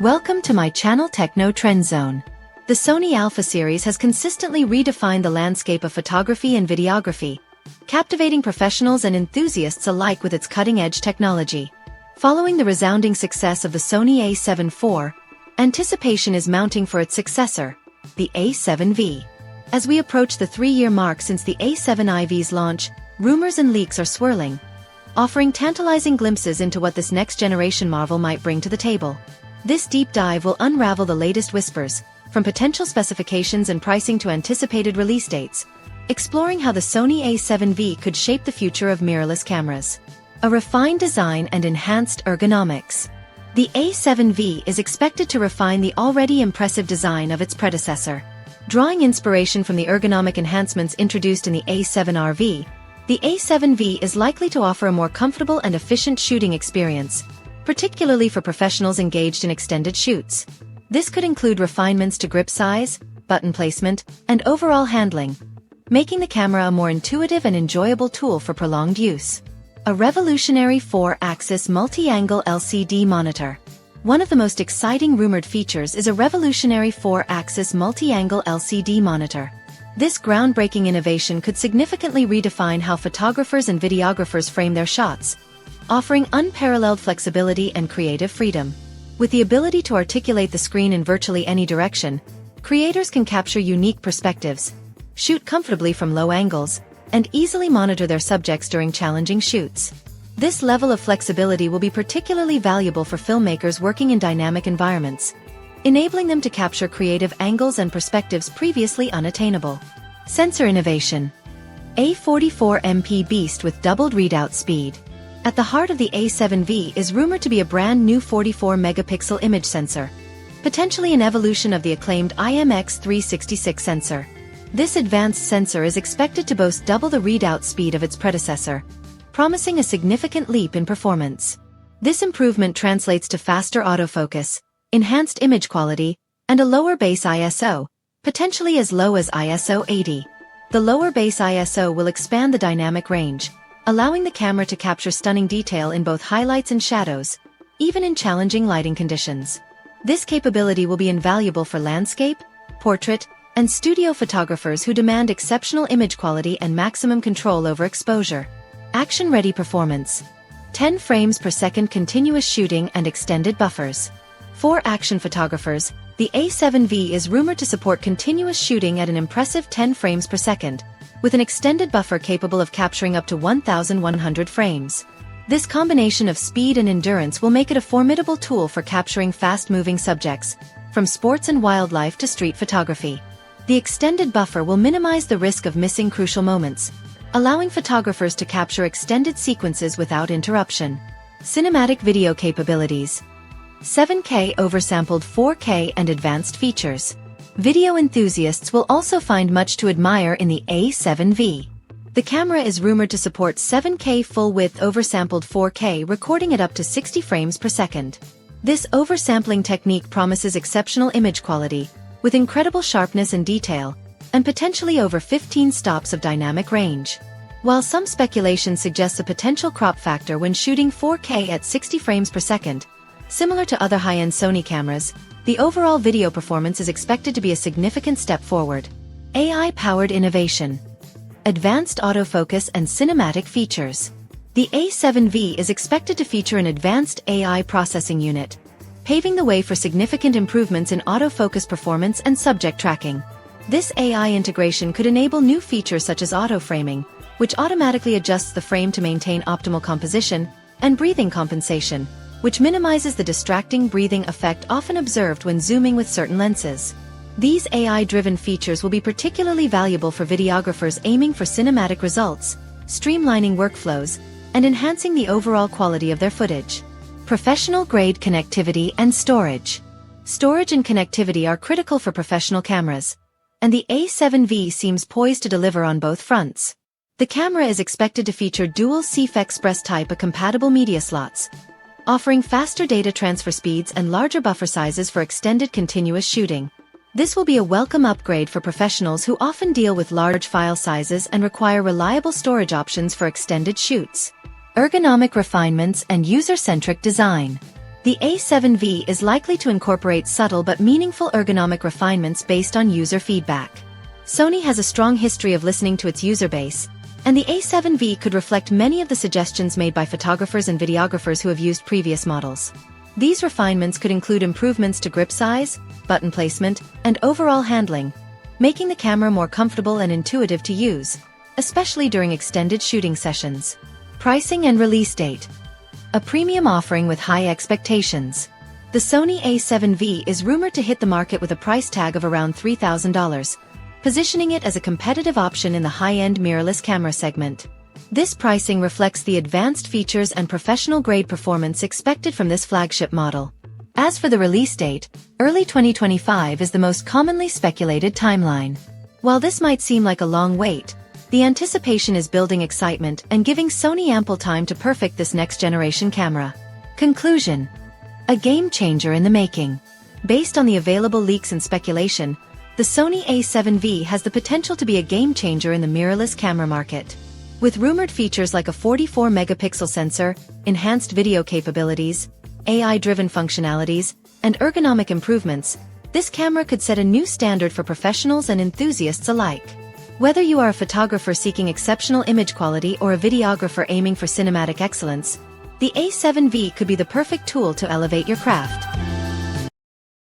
Welcome to my channel Techno Trend Zone. The Sony Alpha series has consistently redefined the landscape of photography and videography, captivating professionals and enthusiasts alike with its cutting-edge technology. Following the resounding success of the Sony A7V, anticipation is mounting for its successor, the A7V. As we approach the 3-year mark since the A7V's launch, rumors and leaks are swirling, offering tantalizing glimpses into what this next-generation marvel might bring to the table. This deep dive will unravel the latest whispers, from potential specifications and pricing to anticipated release dates, exploring how the Sony A7V could shape the future of mirrorless cameras. A refined design and enhanced ergonomics. The A7V is expected to refine the already impressive design of its predecessor. Drawing inspiration from the ergonomic enhancements introduced in the A7RV, the A7V is likely to offer a more comfortable and efficient shooting experience, particularly for professionals engaged in extended shoots. This could include refinements to grip size, button placement, and overall handling, making the camera a more intuitive and enjoyable tool for prolonged use. A revolutionary 4-axis multi-angle LCD monitor. One of the most exciting rumored features is a revolutionary 4-axis multi-angle LCD monitor. This groundbreaking innovation could significantly redefine how photographers and videographers frame their shots, offering unparalleled flexibility and creative freedom. With the ability to articulate the screen in virtually any direction, creators can capture unique perspectives, shoot comfortably from low angles, and easily monitor their subjects during challenging shoots. This level of flexibility will be particularly valuable for filmmakers working in dynamic environments, enabling them to capture creative angles and perspectives previously unattainable. Sensor innovation. A44MP beast with doubled readout speed. At the heart of the A7V is rumored to be a brand new 44-megapixel image sensor, potentially an evolution of the acclaimed IMX366 sensor. This advanced sensor is expected to boast double the readout speed of its predecessor, promising a significant leap in performance. This improvement translates to faster autofocus, enhanced image quality, and a lower base ISO, potentially as low as ISO 80. The lower base ISO will expand the dynamic range, allowing the camera to capture stunning detail in both highlights and shadows, even in challenging lighting conditions. This capability will be invaluable for landscape, portrait, and studio photographers who demand exceptional image quality and maximum control over exposure. Action-ready performance. 10 frames per second continuous shooting and extended buffers. For action photographers, the A7V is rumored to support continuous shooting at an impressive 10 frames per second, with an extended buffer capable of capturing up to 1,100 frames. This combination of speed and endurance will make it a formidable tool for capturing fast-moving subjects, from sports and wildlife to street photography. The extended buffer will minimize the risk of missing crucial moments, allowing photographers to capture extended sequences without interruption. Cinematic video capabilities. 7K oversampled 4K and advanced features. Video enthusiasts will also find much to admire in the A7V. The camera is rumored to support 7K full-width oversampled 4K recording at up to 60 frames per second. This oversampling technique promises exceptional image quality, with incredible sharpness and detail, and potentially over 15 stops of dynamic range. While some speculation suggests a potential crop factor when shooting 4K at 60 frames per second, similar to other high-end Sony cameras, the overall video performance is expected to be a significant step forward. AI-powered innovation. Advanced autofocus and cinematic features. The A7V is expected to feature an advanced AI processing unit, paving the way for significant improvements in autofocus performance and subject tracking. This AI integration could enable new features such as auto-framing, which automatically adjusts the frame to maintain optimal composition, and breathing compensation, which minimizes the distracting breathing effect often observed when zooming with certain lenses. These AI-driven features will be particularly valuable for videographers aiming for cinematic results, streamlining workflows, and enhancing the overall quality of their footage. Professional-grade connectivity and storage. Storage and connectivity are critical for professional cameras, and the A7V seems poised to deliver on both fronts. The camera is expected to feature dual CF Express Type-A compatible media slots, offering faster data transfer speeds and larger buffer sizes for extended continuous shooting. This will be a welcome upgrade for professionals who often deal with large file sizes and require reliable storage options for extended shoots. Ergonomic refinements and user-centric design. The A7V is likely to incorporate subtle but meaningful ergonomic refinements based on user feedback. Sony has a strong history of listening to its user base, and the A7V could reflect many of the suggestions made by photographers and videographers who have used previous models. These refinements could include improvements to grip size, button placement, and overall handling, making the camera more comfortable and intuitive to use, especially during extended shooting sessions. Pricing and release date. A premium offering with high expectations. The Sony A7V is rumored to hit the market with a price tag of around $3,000, positioning it as a competitive option in the high-end mirrorless camera segment. This pricing reflects the advanced features and professional-grade performance expected from this flagship model. As for the release date, early 2025 is the most commonly speculated timeline. While this might seem like a long wait, the anticipation is building excitement and giving Sony ample time to perfect this next-generation camera. Conclusion: a game-changer in the making. Based on the available leaks and speculation, the Sony A7V has the potential to be a game-changer in the mirrorless camera market. With rumored features like a 44-megapixel sensor, enhanced video capabilities, AI-driven functionalities, and ergonomic improvements, this camera could set a new standard for professionals and enthusiasts alike. Whether you are a photographer seeking exceptional image quality or a videographer aiming for cinematic excellence, the A7V could be the perfect tool to elevate your craft.